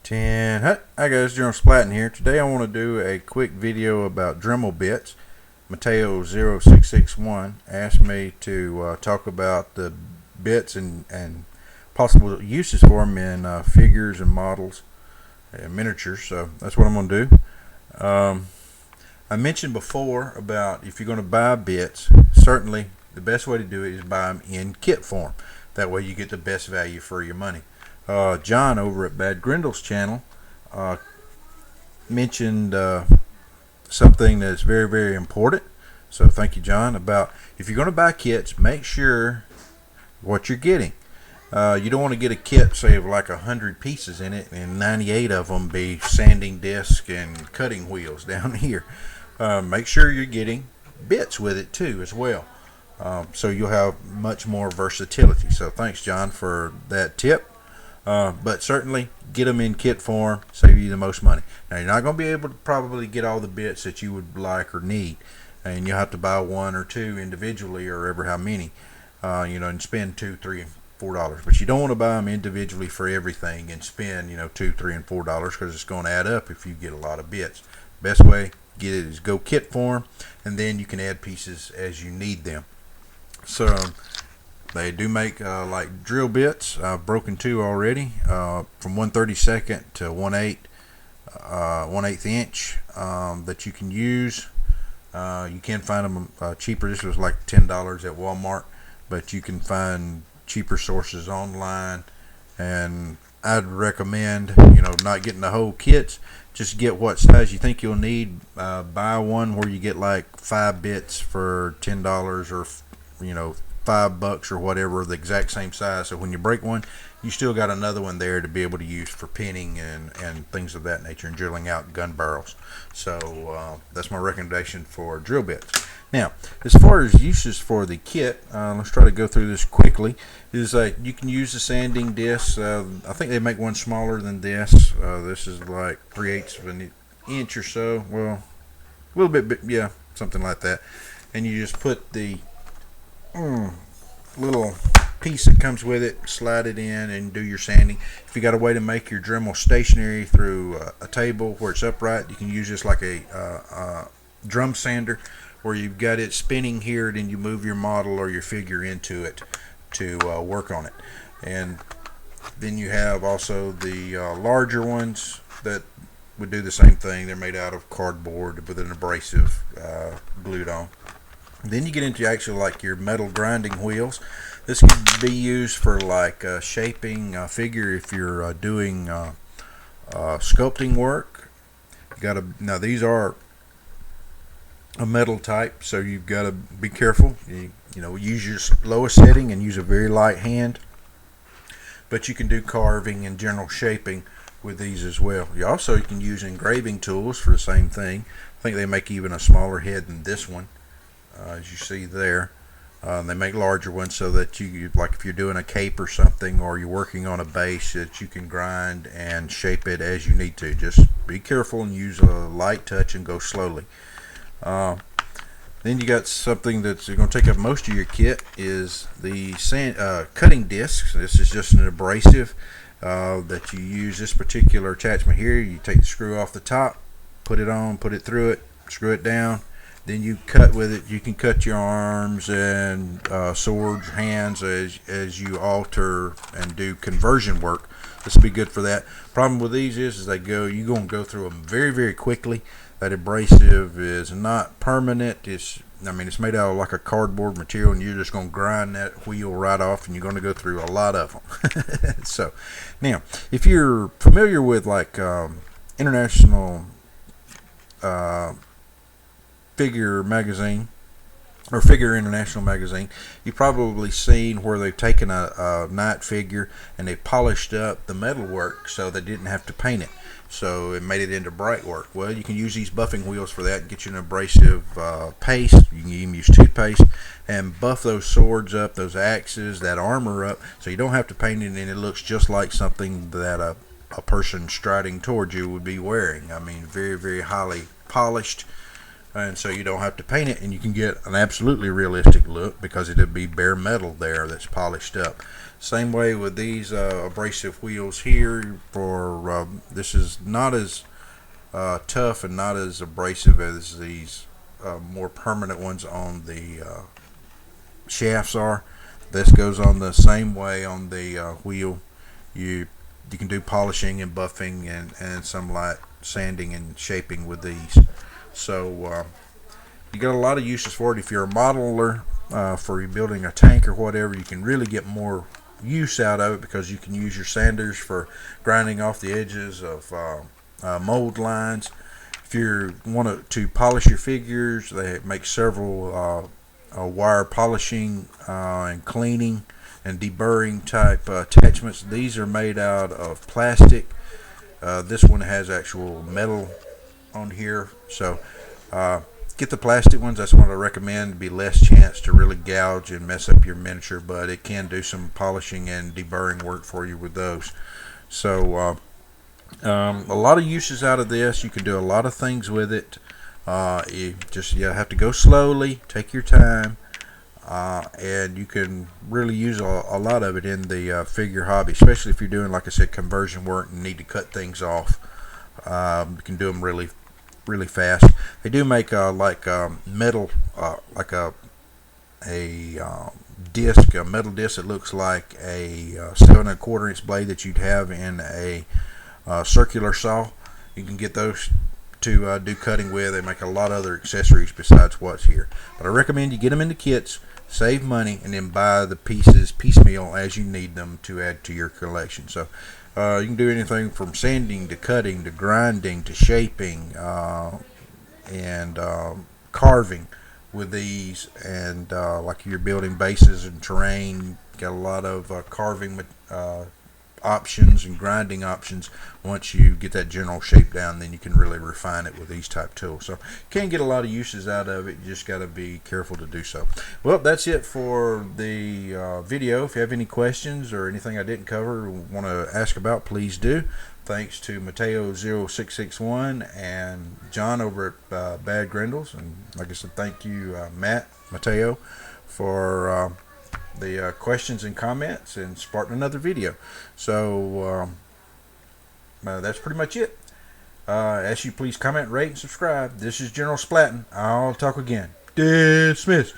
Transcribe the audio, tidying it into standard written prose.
10. Hi guys, General Splatting here. Today I want to do a quick video about Dremel bits. Mateo0661 asked me to talk about the bits and possible uses for them in figures and models and miniatures. So that's what I'm going to do. I mentioned before about if you're going to buy bits, certainly the best way to do it is buy them in kit form. That way you get the best value for your money. John over at Bad Grindle's channel mentioned something that's very, very important. So thank you, John. About if you're going to buy kits, make sure what you're getting. You don't want to get a kit, say, of like 100 pieces in it, and 98 of them be sanding disc and cutting wheels down here. Make sure you're getting bits with it too, as well. So you'll have much more versatility. So thanks, John, for that tip. But certainly get them in kit form, save you the most money. Now you're not going to be able to probably get all the bits that you would like or need, and you'll have to buy one or two individually, or ever how many, and spend $2, $3, and $4. But you don't want to buy them individually for everything and spend $2, $3, and $4, because it's going to add up if you get a lot of bits. Best way to get it is go kit form, and then you can add pieces as you need them. So they do make like drill bits. I've broken two already, from 1/32 to 1/8 inch, that you can use. You can find them cheaper. This was like $10 at Walmart, but you can find cheaper sources online. And I'd recommend, not getting the whole kits. Just get what size you think you'll need. Buy one where you get like 5 bits for $10, or $5 or whatever, the exact same size. So when you break one, you still got another one there to be able to use for pinning and things of that nature, and drilling out gun barrels. So that's my recommendation for drill bits. Now, as far as uses for the kit, let's try to go through this quickly. Is you can use the sanding disc. I think they make one smaller than this. This is like 3/8 of an inch or so. Well, a little bit, yeah, something like that. And you just put the little piece that comes with it, slide it in, and do your sanding. If you got a way to make your Dremel stationary through a table where it's upright, you can use this like a drum sander, where you've got it spinning here, then you move your model or your figure into it to work on it. And then you have also the larger ones that would do the same thing. They're made out of cardboard with an abrasive glued on. Then you get into actually like your metal grinding wheels. This could be used for like shaping a figure if you're doing sculpting work. Now these are a metal type, so you've got to be careful. Use your lowest setting and use a very light hand. But you can do carving and general shaping with these as well. You can use engraving tools for the same thing. I think they make even a smaller head than this one. As you see there, they make larger ones so that you, like if you're doing a cape or something, or you're working on a base, that you can grind and shape it as you need to. Just be careful and use a light touch and go slowly. Then you got something that's going to take up most of your kit, is the cutting discs. This is just an abrasive that you use. This particular attachment here, you take the screw off the top, put it on, put it through it, screw it down. Then you cut with it. You can cut your arms and swords, hands, as you alter and do conversion work. This will be good for that. Problem with these is you're going to go through them very, very quickly. That abrasive is not permanent. It's made out of like a cardboard material, and you're just going to grind that wheel right off, and you're going to go through a lot of them. So now, if you're familiar with like international Figure magazine, or Figure International magazine, you've probably seen where they've taken a knight figure and they polished up the metal work so they didn't have to paint it, so it made it into bright work. Well, you can use these buffing wheels for that and get you an abrasive paste. You can even use toothpaste and buff those swords up, those axes, that armor up, so you don't have to paint it, and it looks just like something that a person striding towards you would be wearing. Very, very highly polished. and so you don't have to paint it, and you can get an absolutely realistic look because it'll be bare metal there that's polished up. Same way with these abrasive wheels here. For this is not as tough and not as abrasive as these more permanent ones on the shafts are. This goes on the same way on the wheel. You can do polishing and buffing and some light sanding and shaping with these. So you got a lot of uses for it. If you're a modeler for building a tank or whatever, you can really get more use out of it because you can use your sanders for grinding off the edges of mold lines. If you want to polish your figures, they make several wire polishing and cleaning and deburring type attachments. These are made out of plastic. This one has actual metal on here, so get the plastic ones. That's what I recommend. To be less chance to really gouge and mess up your miniature, but it can do some polishing and deburring work for you with those. So a lot of uses out of this. You can do a lot of things with it. You have to go slowly, take your time, and you can really use a lot of it in the figure hobby, especially if you're doing, like I said, conversion work and need to cut things off. You can do them really fast. They do make metal, like a disc, a metal disc that looks like a 7¼ inch blade that you'd have in a circular saw. You can get those to do cutting with. They make a lot of other accessories besides what's here, but I recommend you get them into kits, save money, and then buy the pieces piecemeal as you need them to add to your collection. So you can do anything from sanding to cutting to grinding to shaping and carving with these, and like you're building bases and terrain, got a lot of carving options and grinding options. Once you get that general shape down, then you can really refine it with these type tools. So you can get a lot of uses out of it. You just got to be careful to do so. Well, that's it for the video. If you have any questions or anything I didn't cover or want to ask about, please do. Thanks to Mateo0661 and John over at Bad Grindles, and like I said, thank you Mateo for the questions and comments, and sparking another video. So that's pretty much it. Ask you please comment, rate, and subscribe. This is General Splatton. I'll talk again. Dismissed.